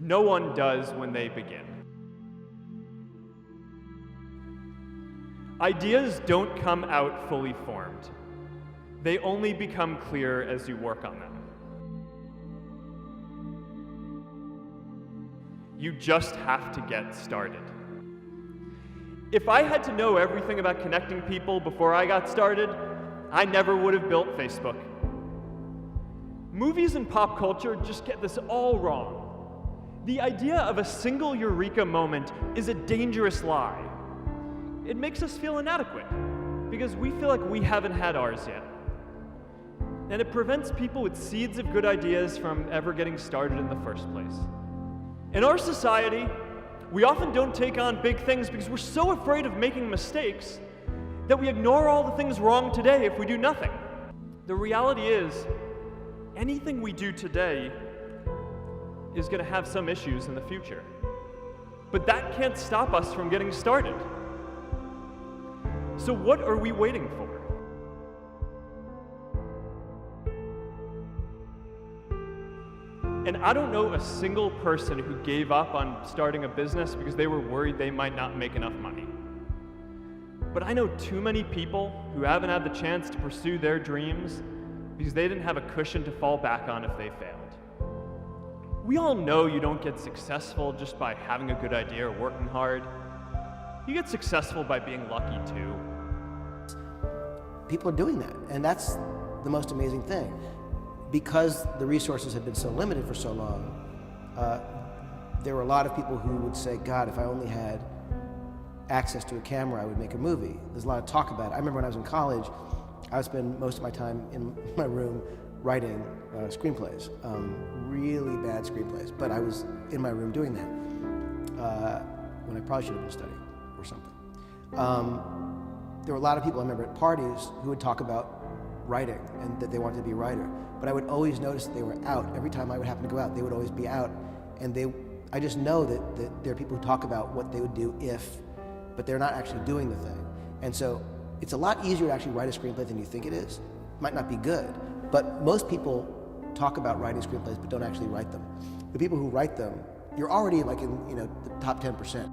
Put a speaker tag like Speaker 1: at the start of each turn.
Speaker 1: No one does when they begin. Ideas don't come out fully formed. They only become clear as you work on them. You just have to get started. If I had to know everything about connecting people before I got started, I never would have built Facebook. Movies and pop culture just get this all wrong. The idea of a single eureka moment is a dangerous lie. It makes us feel inadequate because we feel like we haven't had ours yet. And it prevents people with seeds of good ideas from ever getting started in the first place. In our society, we often don't take on big things because we're so afraid of making mistakes that we ignore all the things wrong today if we do nothing. The reality is, anything we do today is going to have some issues in the future. But that can't stop us from getting started. So what are we waiting for? And I don't know a single person who gave up on starting a business because they were worried they might not make enough money. But I know too many people who haven't had the chance to pursue their dreams because they didn't have a cushion to fall back on if they failed. We all know you don't get successful just by having a good idea or working hard. You get successful by being lucky too.
Speaker 2: People are doing that, and that's the most amazing thing. Because the resources have been so limited for so long, there were a lot of people who would say, God, if I only had access to a camera, I would make a movie. There's a lot of talk about it. I remember when I was in college, I would spend most of my time in my room writing screenplays, really bad screenplays, but I was in my room doing that when I probably should have been studying or something. There were a lot of people I remember at parties who would talk about writing and that they wanted to be a writer, but I would always notice that they were out. Every time I would happen to go out, they would always be out, and I just know that there are people who talk about what they would do if, but they're not actually doing the thing. And so it's a lot easier to actually write a screenplay than you think it is. It might not be good, but most people talk about writing screenplays but don't actually write them. The people who write them, you're already like in the top 10%.